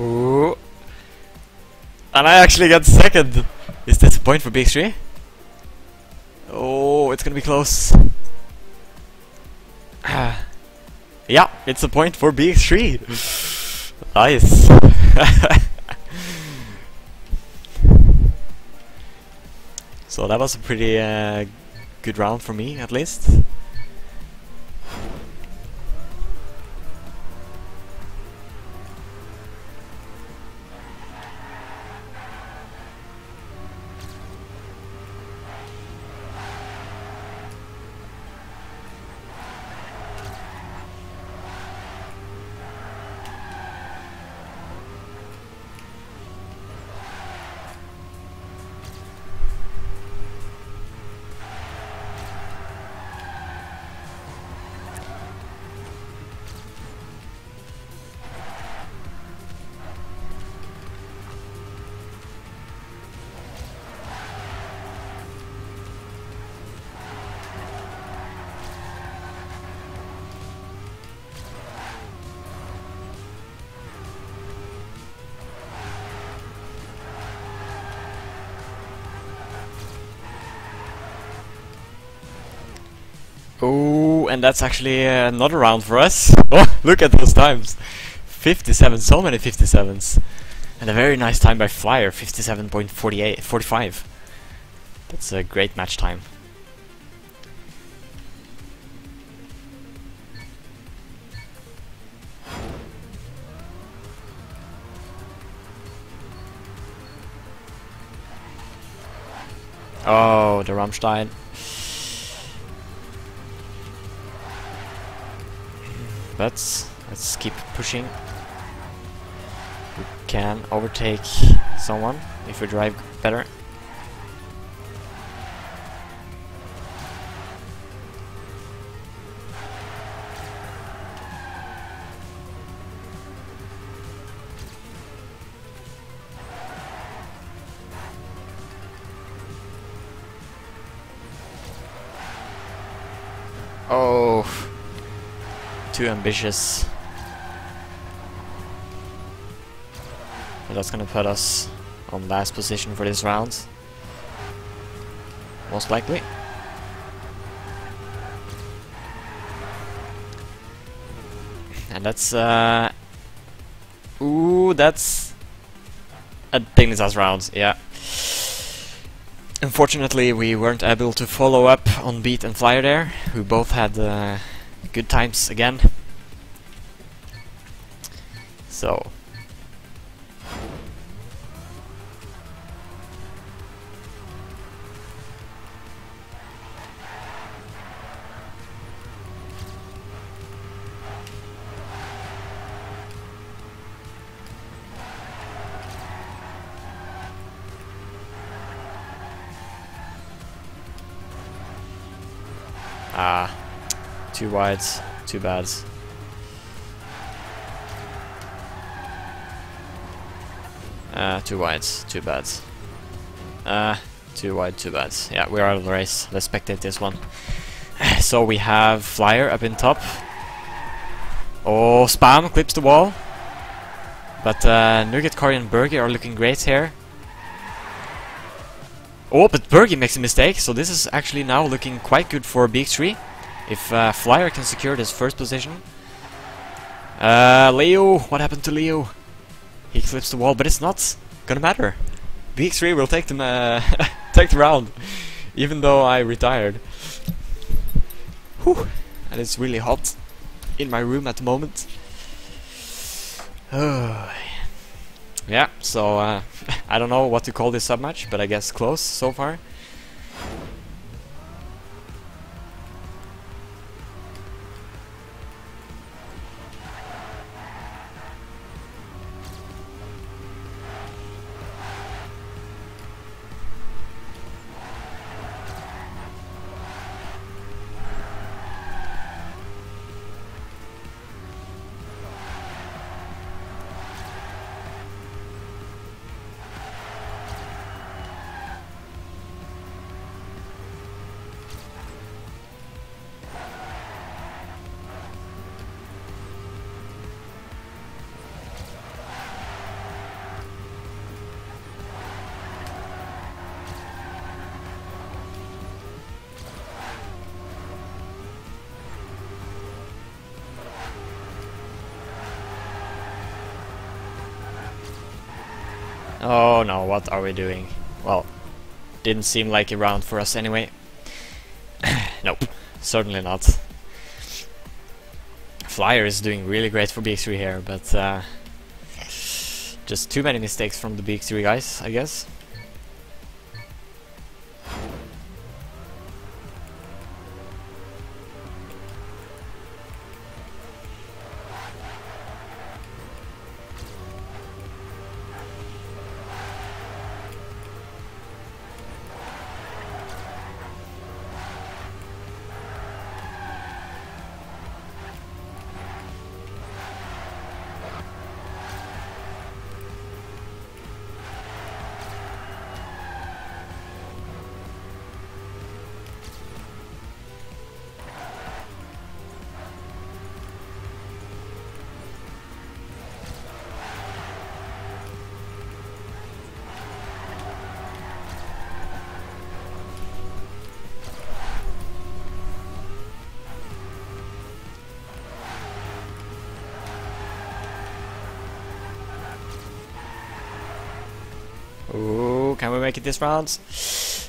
Ooh. And I actually got second. Is this a point for BX3? Oh, it's gonna be close. Yeah, it's a point for BX3. Nice. So that was a pretty good round for me, at least. Oh, and that's actually another round for us. Oh, look at those times. 57, so many 57s. And a very nice time by Flyer, 57.45. That's a great match time. Oh, the Rammstein. Let's keep pushing. We can overtake someone if we drive better. Oh, too ambitious. But that's gonna put us on last position for this round, most likely. And that's ooh, that's a Dignitas round, yeah. Unfortunately, we weren't able to follow up on Beat and Flyer there, who both had good times again. So. Ah, too wide, too bad. Too wide, too bad. Too wide, too bad. Yeah, we're out of the race. Let's spectate this one. So we have Flyer up in top. Oh, Spam clips the wall. But Nugget, Kari and Bergie are looking great here. Oh, but Bergie makes a mistake, so this is actually now looking quite good for BX3. If Flyer can secure this first position. Leo, what happened to Leo? He clips the wall, but it's not gonna matter. BX3 will take them, take the round, even though I retired. Whew, and it's really hot in my room at the moment. Yeah, so I don't know what to call this sub-match, but I guess close so far. Oh no, what are we doing? Well, didn't seem like a round for us anyway. Nope, certainly not. Flyer is doing really great for BX3 here, but just too many mistakes from the BX3 guys, I guess. Oh, can we make it this round?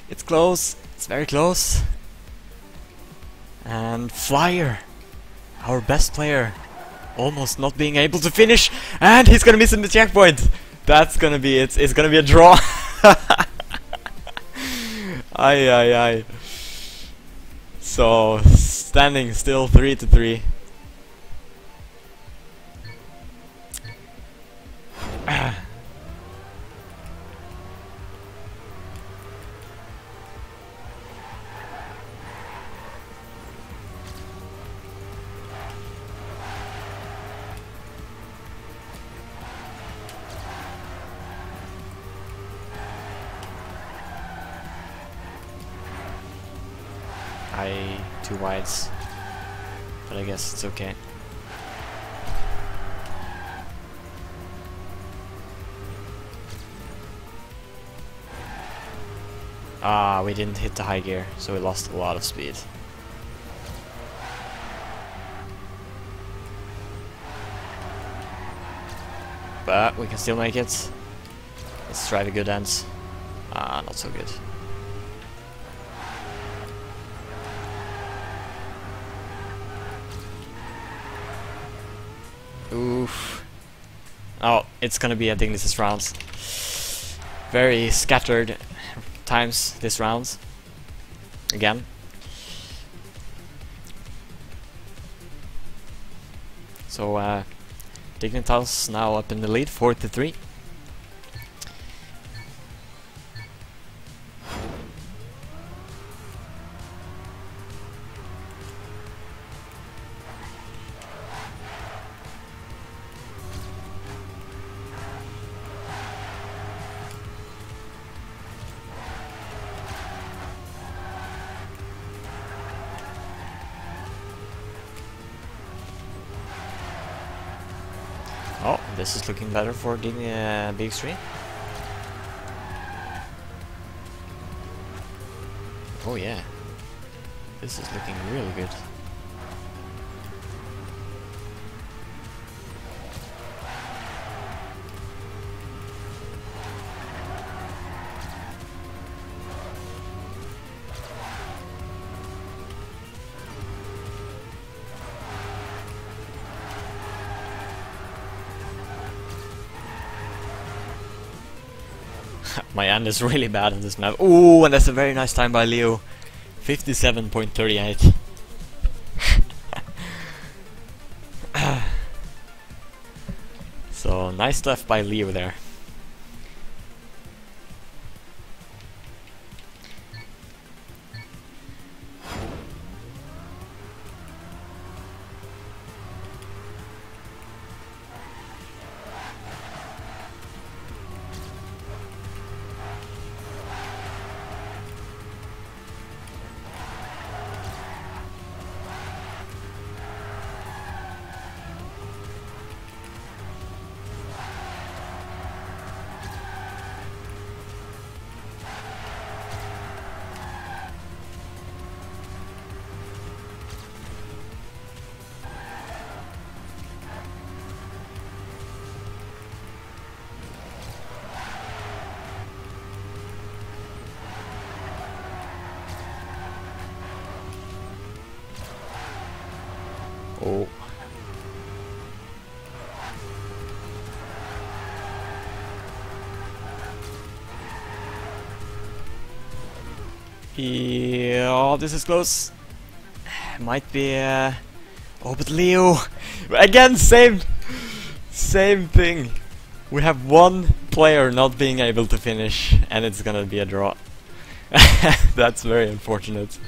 It's close. It's very close. And Flyer, our best player, almost not being able to finish, and he's gonna miss in the checkpoint. That's gonna be it. It's gonna be a draw. Aye, aye, aye. So standing still 3-3. Two wides, but I guess it's okay. Ah, we didn't hit the high gear, so we lost a lot of speed. But we can still make it. Let's try the good ends. Ah, not so good. Oof. Oh, it's gonna be a Dignitas round. Very scattered times this round. Again. So Dignitas now up in the lead, 4-3. Oh, this is looking better for BX3. Oh yeah, this is looking really good. My end is really bad on this map. Ooh, and that's a very nice time by Leo. 57.38. So, nice stuff by Leo there. Oh. Yeah, oh, this is close. Might be. Oh, but Leo again, same thing. We have one player not being able to finish, and it's gonna be a draw. That's very unfortunate.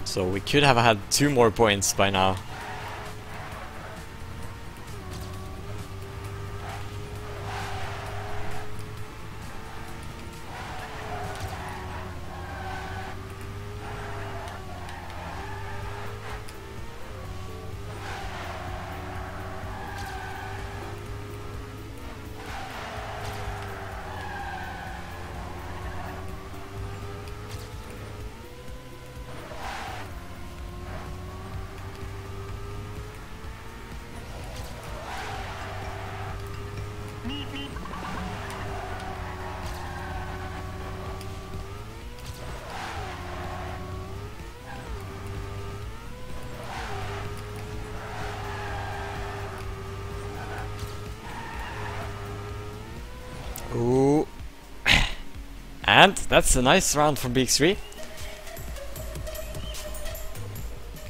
So we could have had 2 more points by now. And that's a nice round from BX3.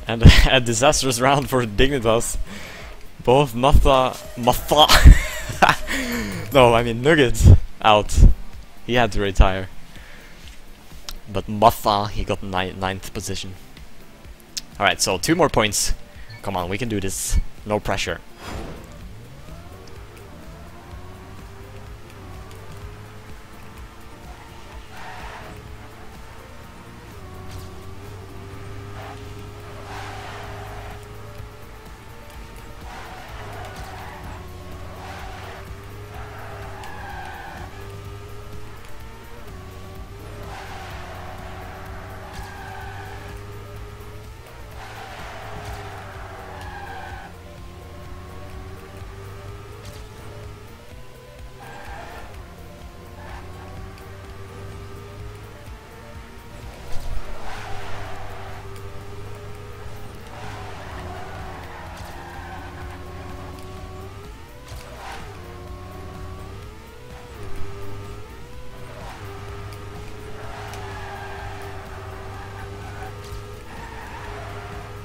And a disastrous round for Dignitas. Both Nugget out. He had to retire. But Matha, he got 9th position. Alright, so 2 more points. Come on, we can do this. No pressure.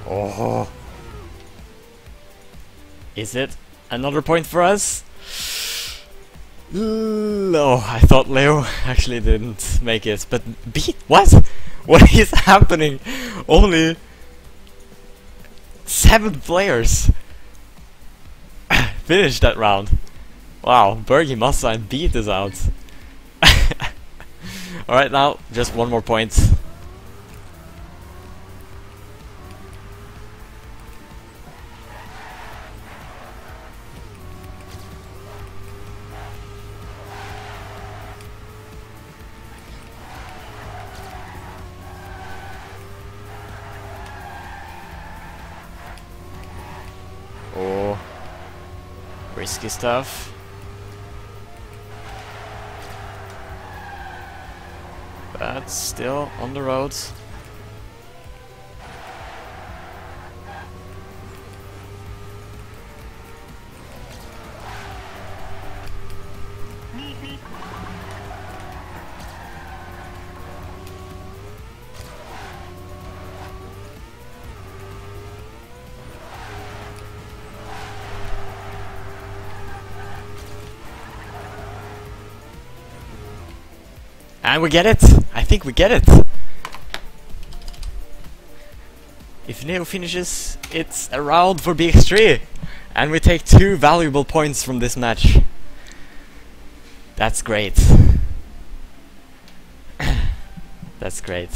Oh. Is it another point for us? No, I thought Leo actually didn't make it, but what? What is happening? Only 7 players finished that round. Wow, Bergie, Massa and Beat is out. Alright, now just 1 more point. Oh, risky stuff. But still on the road. And we get it! I think we get it! If Neo finishes, it's a round for BX3! And we take 2 valuable points from this match. That's great. That's great.